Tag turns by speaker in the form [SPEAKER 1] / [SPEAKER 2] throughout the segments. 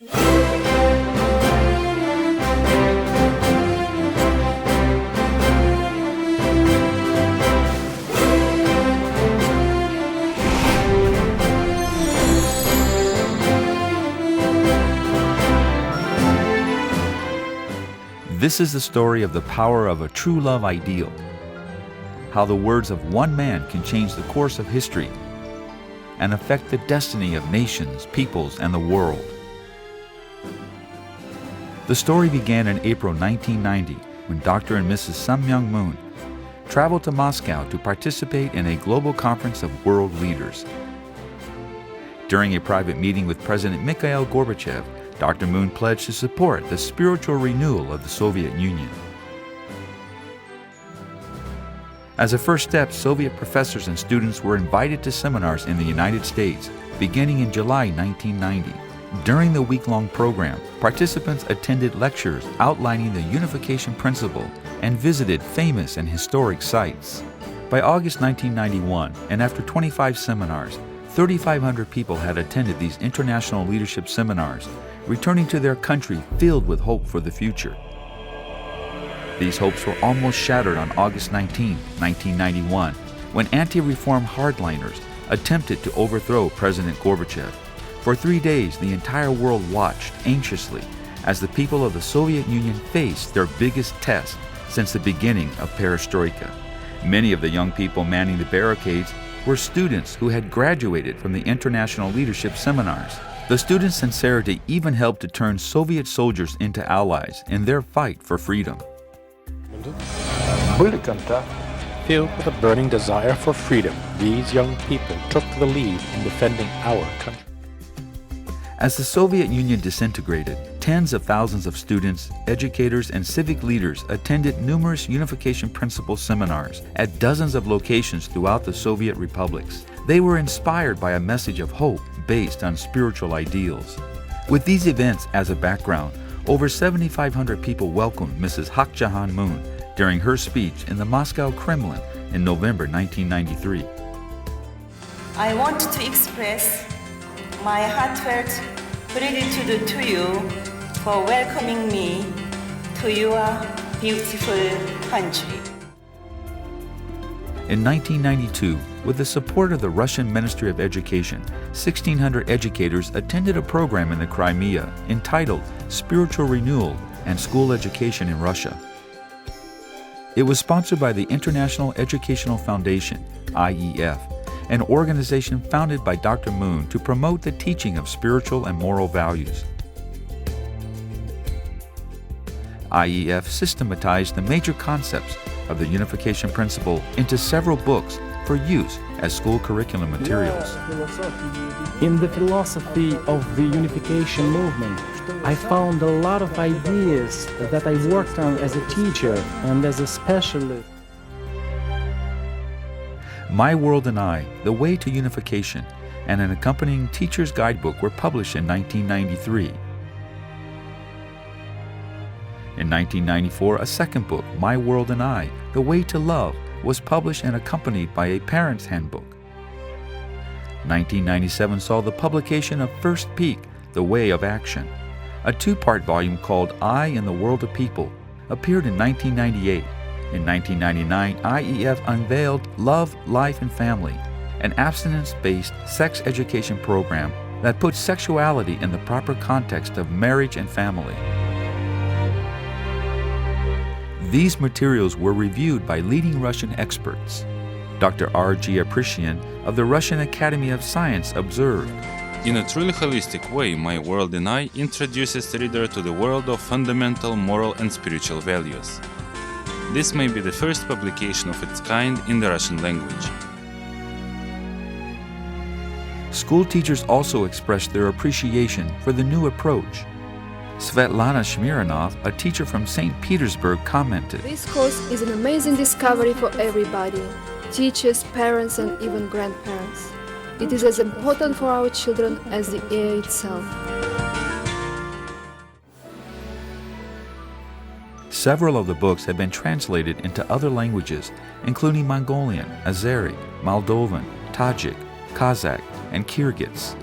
[SPEAKER 1] This is the story of the power of a true love ideal, how the words of one man can change the course of history and affect the destiny of nations, peoples, and the world. The story began in April 1990 when Dr. and Mrs. Sun Myung Moon traveled to Moscow to participate in a global conference of world leaders. During a private meeting with President Mikhail Gorbachev, Dr. Moon pledged to support the spiritual renewal of the Soviet Union. As a first step, Soviet professors and students were invited to seminars in the United States beginning in July 1990. During the week-long program, participants attended lectures outlining the unification principle and visited famous and historic sites. By August 1991, and after 25 seminars, 3,500 people had attended these international leadership seminars, returning to their country filled with hope for the future. These hopes were almost shattered on August 19, 1991, when anti-reform hardliners attempted to overthrow President Gorbachev. For 3 days, the entire world watched anxiously as the people of the Soviet Union faced their biggest test since the beginning of perestroika. Many of the young people manning the barricades were students who had graduated from the international leadership seminars. The students' sincerity even helped to turn Soviet soldiers into allies in their fight for freedom.
[SPEAKER 2] Filled with a burning desire for freedom, these young people took the lead in defending our country.
[SPEAKER 1] As the Soviet Union disintegrated, tens of thousands of students, educators, and civic leaders attended numerous unification principle seminars at dozens of locations throughout the Soviet republics. They were inspired by a message of hope based on spiritual ideals. With these events as a background, over 7,500 people welcomed Mrs. Hak Jahan Moon during her speech in the Moscow Kremlin in November 1993.
[SPEAKER 3] I want to express my heartfelt gratitude to you for welcoming me to your beautiful country.
[SPEAKER 1] In 1992, with the support of the Russian Ministry of Education, 1,600 educators attended a program in the Crimea entitled Spiritual Renewal and School Education in Russia. It was sponsored by the International Educational Foundation, IEF, an organization founded by Dr. Moon to promote the teaching of spiritual and moral values. IEF systematized the major concepts of the unification principle into several books for use as school curriculum materials.
[SPEAKER 4] In the philosophy of the unification movement, I found a lot of ideas that I worked on as a teacher and as a specialist.
[SPEAKER 1] My World and I, The Way to Unification, and an accompanying teacher's guidebook were published in 1993. In 1994, a second book, My World and I, The Way to Love, was published and accompanied by a parent's handbook. 1997 saw the publication of First Peak, The Way of Action. A two-part volume called I in the World of People appeared in 1998. In 1999, IEF unveiled Love, Life, and Family, an abstinence-based sex education program that puts sexuality in the proper context of marriage and family. These materials were reviewed by leading Russian experts. Dr. R.G. Aprishian of the Russian Academy of Science observed,
[SPEAKER 5] "In a truly holistic way, My World and I introduces the reader to the world of fundamental moral and spiritual values. This may be the first publication of its kind in the Russian language."
[SPEAKER 1] School teachers also expressed their appreciation for the new approach. Svetlana Shmiranov, a teacher from St. Petersburg, commented,
[SPEAKER 6] "This course is an amazing discovery for everybody, teachers, parents, and even grandparents. It is as important for our children as the air itself."
[SPEAKER 1] Several of the books have been translated into other languages, including Mongolian, Azeri, Moldovan, Tajik, Kazakh, and Kyrgyz.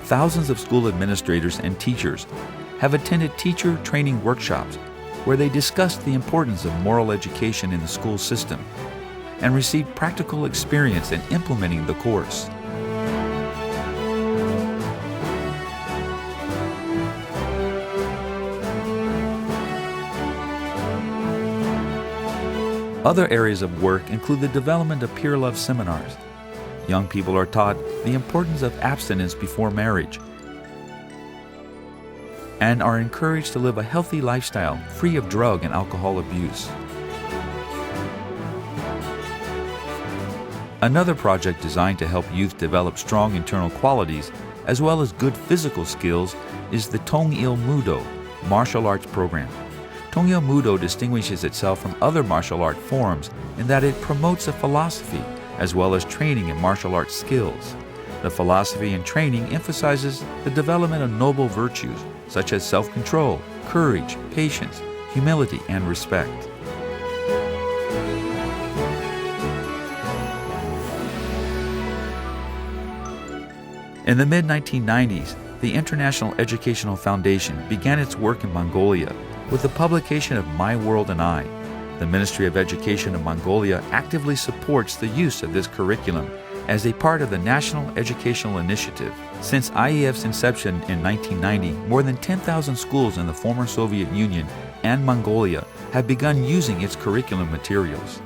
[SPEAKER 1] thousands of school administrators and teachers have attended teacher training workshops where they discussed the importance of moral education in the school system and received practical experience in implementing the course. Other areas of work include the development of peer love seminars. Young people are taught the importance of abstinence before marriage and are encouraged to live a healthy lifestyle free of drug and alcohol abuse. Another project designed to help youth develop strong internal qualities as well as good physical skills is the Tong-il Mudo martial arts program. Tong-il Mudo distinguishes itself from other martial art forms in that it promotes a philosophy as well as training in martial arts skills. The philosophy and training emphasizes the development of noble virtues such as self-control, courage, patience, humility, and respect. In the mid-1990s, the International Educational Foundation began its work in Mongolia with the publication of My World and I. The Ministry of Education of Mongolia actively supports the use of this curriculum as a part of the National Educational Initiative. Since IEF's inception in 1990, more than 10,000 schools in the former Soviet Union and Mongolia have begun using its curriculum materials.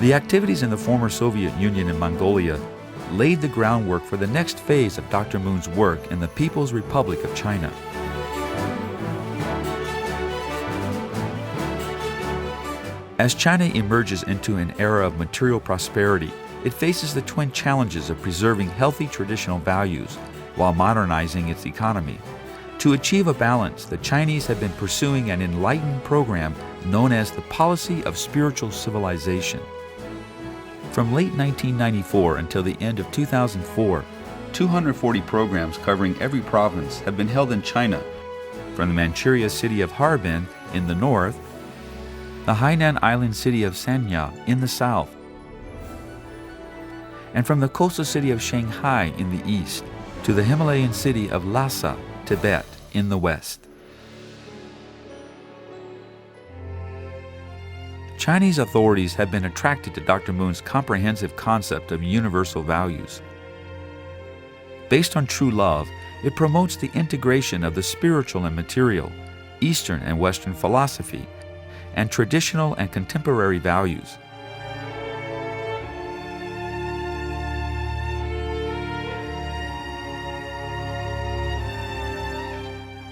[SPEAKER 1] The activities in the former Soviet Union and Mongolia laid the groundwork for the next phase of Dr. Moon's work in the People's Republic of China. As China emerges into an era of material prosperity, it faces the twin challenges of preserving healthy traditional values while modernizing its economy. To achieve a balance, the Chinese have been pursuing an enlightened program known as the Policy of Spiritual Civilization. From late 1994 until the end of 2004, 240 programs covering every province have been held in China, from the Manchuria city of Harbin in the north, the Hainan island city of Sanya in the south, and from the coastal city of Shanghai in the east to the Himalayan city of Lhasa, Tibet in the west. Chinese authorities have been attracted to Dr. Moon's comprehensive concept of universal values. Based on true love, it promotes the integration of the spiritual and material, Eastern and Western philosophy, and traditional and contemporary values.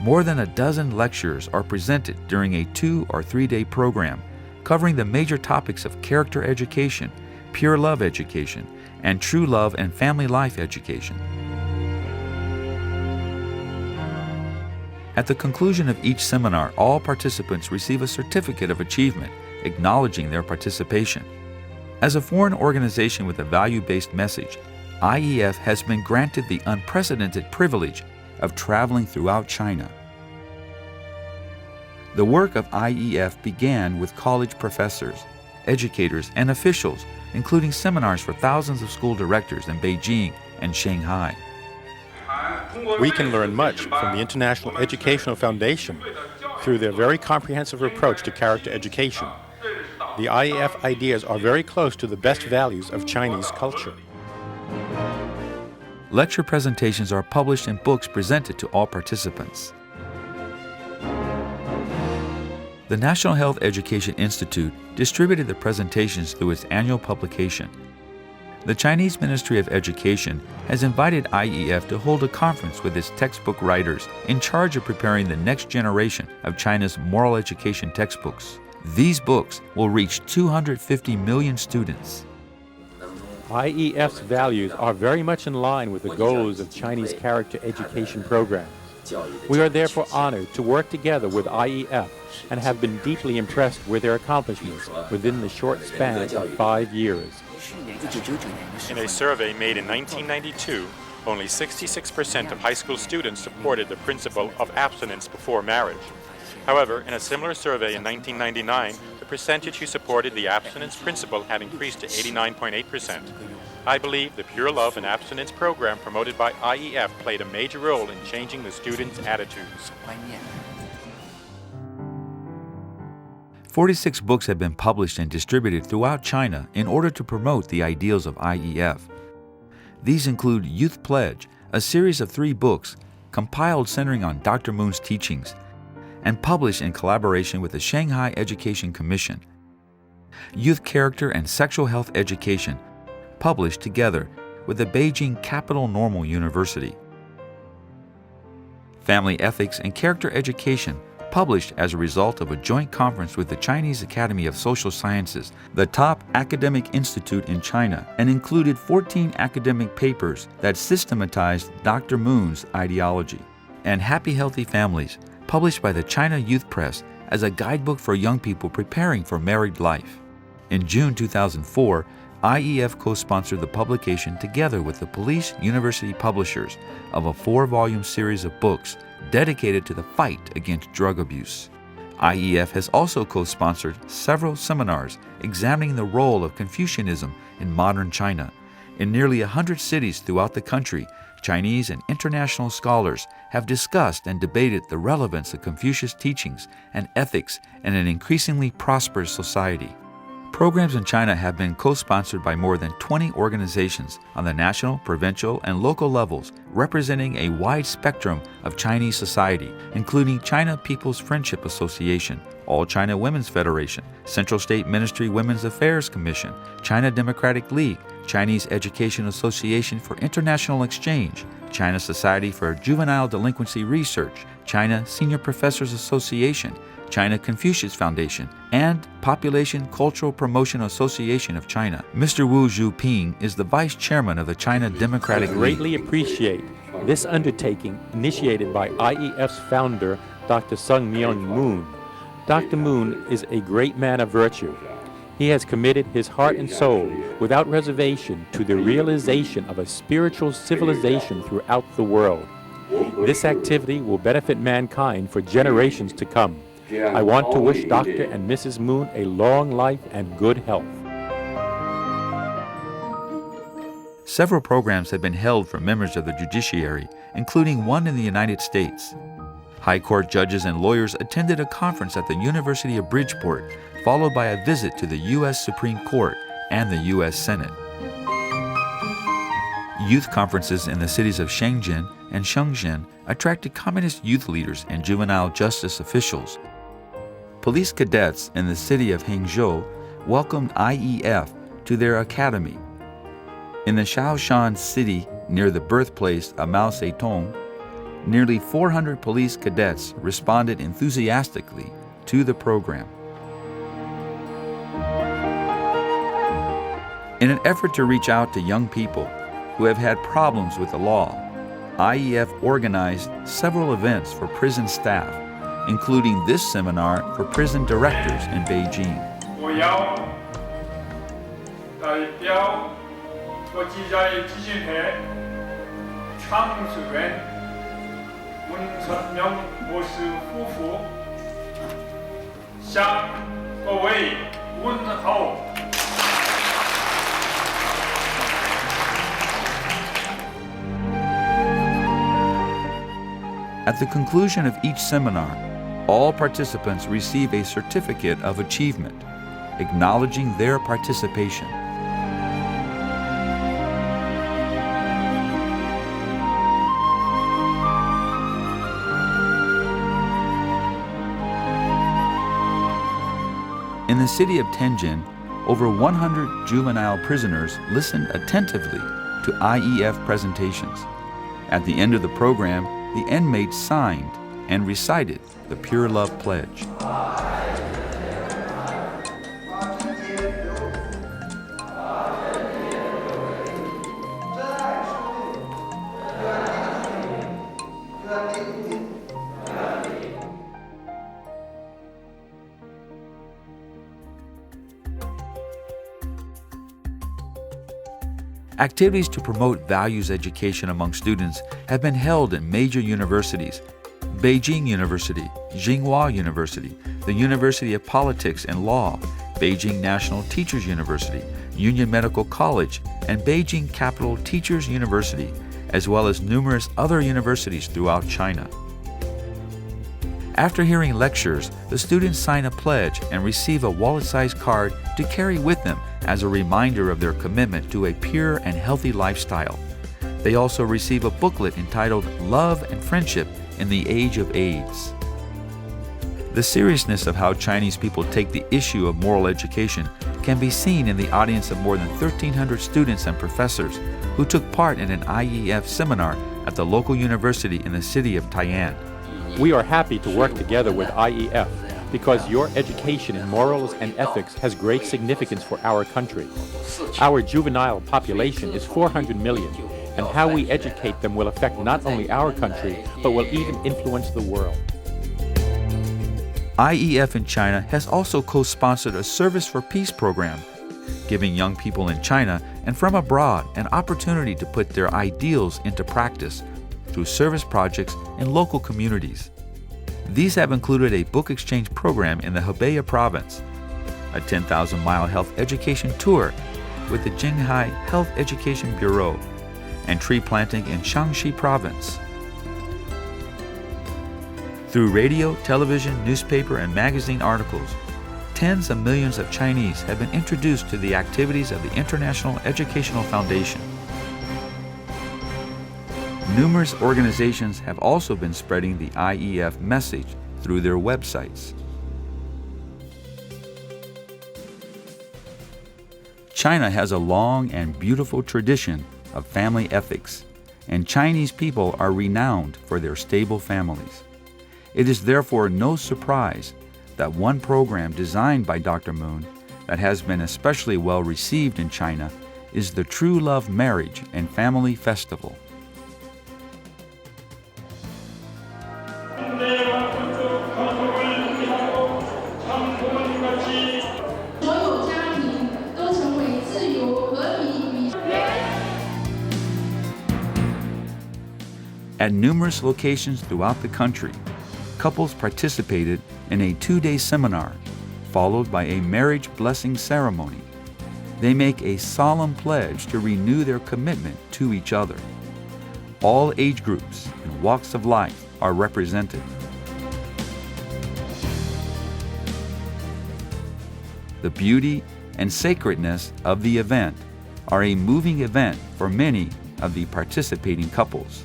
[SPEAKER 1] More than a dozen lectures are presented during a 2 or 3 day program covering the major topics of character education, pure love education, and true love and family life education. At the conclusion of each seminar, all participants receive a certificate of achievement acknowledging their participation. As a foreign organization with a value-based message, IEF has been granted the unprecedented privilege of traveling throughout China. The work of IEF began with college professors, educators, and officials, including seminars for thousands of school directors in Beijing and Shanghai.
[SPEAKER 2] We can learn much from the International Educational Foundation through their very comprehensive approach to character education. The IEF ideas are very close to the best values of Chinese culture.
[SPEAKER 1] Lecture presentations are published in books presented to all participants. The National Health Education Institute distributed the presentations through its annual publication. The Chinese Ministry of Education has invited IEF to hold a conference with its textbook writers in charge of preparing the next generation of China's moral education textbooks. These books will reach 250 million students.
[SPEAKER 2] IEF's values are very much in line with the goals of Chinese character education programs. We are therefore honored to work together with IEF and have been deeply impressed with their accomplishments within the short span of 5 years. In a survey made in 1992, only 66% of high school students supported the principle of abstinence before marriage. However, in a similar survey in 1999, the percentage who supported the abstinence principle had increased to 89.8%. I believe the Pure Love and Abstinence program promoted by IEF played a major role in changing the students' attitudes.
[SPEAKER 1] 46 books have been published and distributed throughout China in order to promote the ideals of IEF. These include Youth Pledge, a series of 3 books compiled centering on Dr. Moon's teachings and published in collaboration with the Shanghai Education Commission. Youth Character and Sexual Health Education, published together with the Beijing Capital Normal University. Family Ethics and Character Education, published as a result of a joint conference with the Chinese Academy of Social Sciences, the top academic institute in China, and included 14 academic papers that systematized Dr. Moon's ideology. And Happy Healthy Families, published by the China Youth Press as a guidebook for young people preparing for married life. In June 2004, IEF co-sponsored the publication together with the Police University Publishers of a 4-volume series of books dedicated to the fight against drug abuse. IEF has also co-sponsored several seminars examining the role of Confucianism in modern China. In nearly 100 cities throughout the country, Chinese and international scholars have discussed and debated the relevance of Confucius teachings and ethics in an increasingly prosperous society. Programs in China have been co-sponsored by more than 20 organizations on the national, provincial, and local levels, representing a wide spectrum of Chinese society, including China People's Friendship Association, All China Women's Federation, Central State Ministry Women's Affairs Commission, China Democratic League, Chinese Education Association for International Exchange, China Society for Juvenile Delinquency Research, China Senior Professors Association, China Confucius Foundation, and Population Cultural Promotion Association of China. Mr. Wu Zhuping is the vice chairman of the China Democratic
[SPEAKER 2] I
[SPEAKER 1] League.
[SPEAKER 2] greatly appreciate this undertaking initiated by IEF's founder, Dr. Sung Myung Moon. Dr. Moon is a great man of virtue. He has committed his heart and soul without reservation to the realization of a spiritual civilization throughout the world. This activity will benefit mankind for generations to come. I want to wish Dr. and Mrs. Moon a long life and good health.
[SPEAKER 1] Several programs have been held for members of the judiciary, including one in the United States. High Court judges and lawyers attended a conference at the University of Bridgeport, followed by a visit to the U.S. Supreme Court and the U.S. Senate. Youth conferences in the cities of Shenzhen and Shenzhen attracted communist youth leaders and juvenile justice officials. Police cadets in the city of Hangzhou welcomed IEF to their academy. In the Shaoshan city, near the birthplace of Mao Zedong, nearly 400 police cadets responded enthusiastically to the program. In an effort to reach out to young people who have had problems with the law, IEF organized several events for prison staff, including this seminar for prison directors in Beijing.
[SPEAKER 7] 我要代表国际자유基金会创始人문선명 모스夫妇向各位问候。
[SPEAKER 1] At the conclusion of each seminar, all participants receive a certificate of achievement, acknowledging their participation. In the city of Tianjin, over 100 juvenile prisoners listened attentively to IEF presentations. At the end of the program, the inmates signed and recited the Pure Love Pledge. Activities to promote values education among students have been held in major universities: Beijing University, Tsinghua University, the University of Politics and Law, Beijing National Teachers University, Union Medical College, and Beijing Capital Teachers University, as well as numerous other universities throughout China. After hearing lectures, the students sign a pledge and receive a wallet-sized card to carry with them as a reminder of their commitment to a pure and healthy lifestyle. They also receive a booklet entitled Love and Friendship in the Age of AIDS. The seriousness of how Chinese people take the issue of moral education can be seen in the audience of more than 1,300 students and professors who took part in an IEF seminar at the local university in the city of Tai'an.
[SPEAKER 2] We are happy to work together with IEF because your education in morals and ethics has great significance for our country. Our juvenile population is 400 million, and how we educate them will affect not only our country, but will even influence the world.
[SPEAKER 1] IEF in China has also co-sponsored a Service for Peace program, giving young people in China and from abroad an opportunity to put their ideals into practice through service projects in local communities. These have included a book exchange program in the Hebei province, a 10,000-mile health education tour with the Jinghai Health Education Bureau, and tree planting in Shaanxi province. Through radio, television, newspaper, and magazine articles, tens of millions of Chinese have been introduced to the activities of the International Educational Foundation. Numerous organizations have also been spreading the IEF message through their websites. China has a long and beautiful tradition of family ethics, and Chinese people are renowned for their stable families. It is therefore no surprise that one program designed by Dr. Moon that has been especially well received in China is the True Love Marriage and Family Festival. At numerous locations throughout the country, couples participated in a 2-day seminar, followed by a marriage blessing ceremony. They make a solemn pledge to renew their commitment to each other. All age groups and walks of life are represented. The beauty and sacredness of the event are a moving event for many of the participating couples.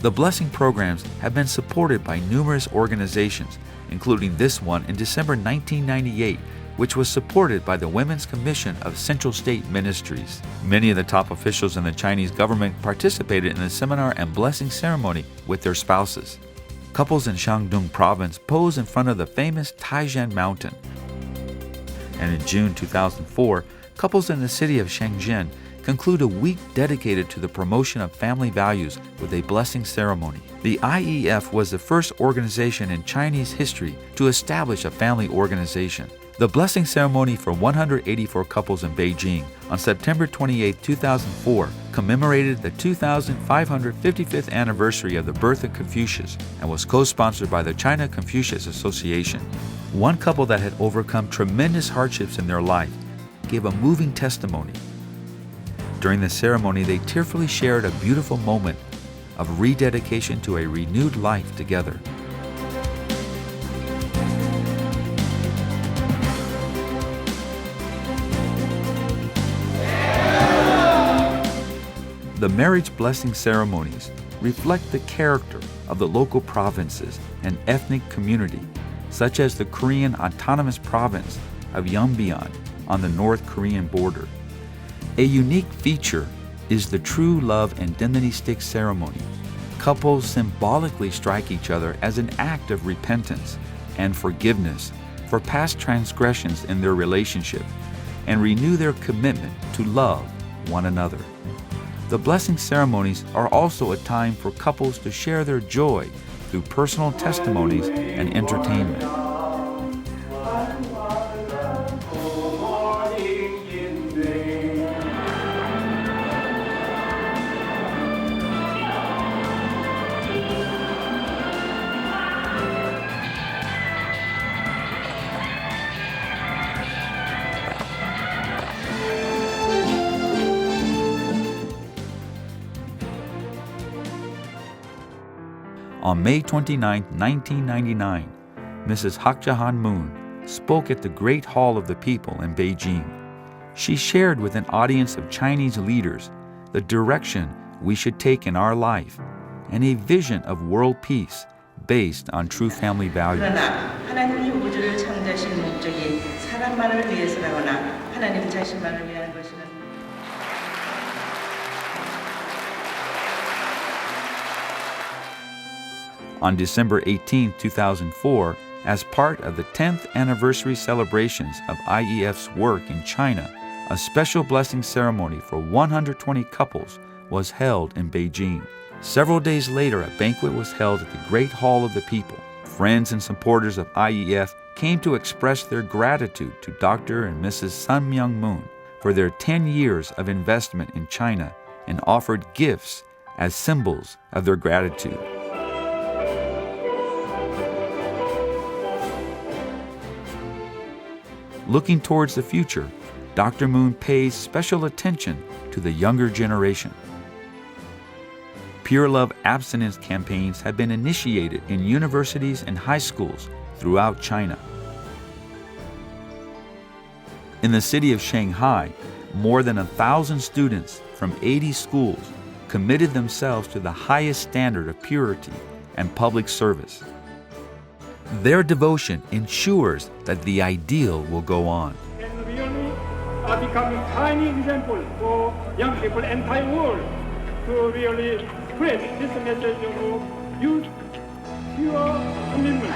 [SPEAKER 1] The blessing programs have been supported by numerous organizations, including this one in December 1998, which was supported by the Women's Commission of Central State Ministries. Many of the top officials in the Chinese government participated in the seminar and blessing ceremony with their spouses. Couples in Shandong province pose in front of the famous Taishan Mountain. And in June 2004, couples in the city of Shenzhen conclude a week dedicated to the promotion of family values with a blessing ceremony. The IEF was the first organization in Chinese history to establish a family organization. The blessing ceremony for 184 couples in Beijing on September 28, 2004 commemorated the 2555th anniversary of the birth of Confucius and was co-sponsored by the China Confucius Association. One couple that had overcome tremendous hardships in their life gave a moving testimony. During the ceremony, they tearfully shared a beautiful moment of rededication to a renewed life together. The marriage blessing ceremonies reflect the character of the local provinces and ethnic community, such as the Korean autonomous province of Yeongbyon on the North Korean border. A unique feature is the True Love Indemnity Stick ceremony. Couples symbolically strike each other as an act of repentance and forgiveness for past transgressions in their relationship and renew their commitment to love one another. The blessing ceremonies are also a time for couples to share their joy through personal testimonies and entertainment. On May 29, 1999, Mrs. Hak Ja-han Moon spoke at the Great Hall of the People in Beijing. She shared with an audience of Chinese leaders the direction we should take in our life and a vision of world peace based on true family values.
[SPEAKER 8] 그러나 하나님이 우주를 창조하신 목적이 사람만을 위해서라거나 하나님 자신만을 위한 것이는
[SPEAKER 1] On December 18, 2004, as part of the 10th anniversary celebrations of IEF's work in China, a special blessing ceremony for 120 couples was held in Beijing. Several days later, a banquet was held at the Great Hall of the People. Friends and supporters of IEF came to express their gratitude to Dr. and Mrs. Sun Myung Moon for their 10 years of investment in China and offered gifts as symbols of their gratitude. Looking towards the future, Dr. Moon pays special attention to the younger generation. Pure Love abstinence campaigns have been initiated in universities and high schools throughout China. In the city of Shanghai, more than 1,000 students from 80 schools committed themselves to the highest standard of purity and public service. Their devotion ensures that the ideal will go on.
[SPEAKER 7] And really are becoming tiny example for young people, entire world, to really spread this message of youth, pure commitment.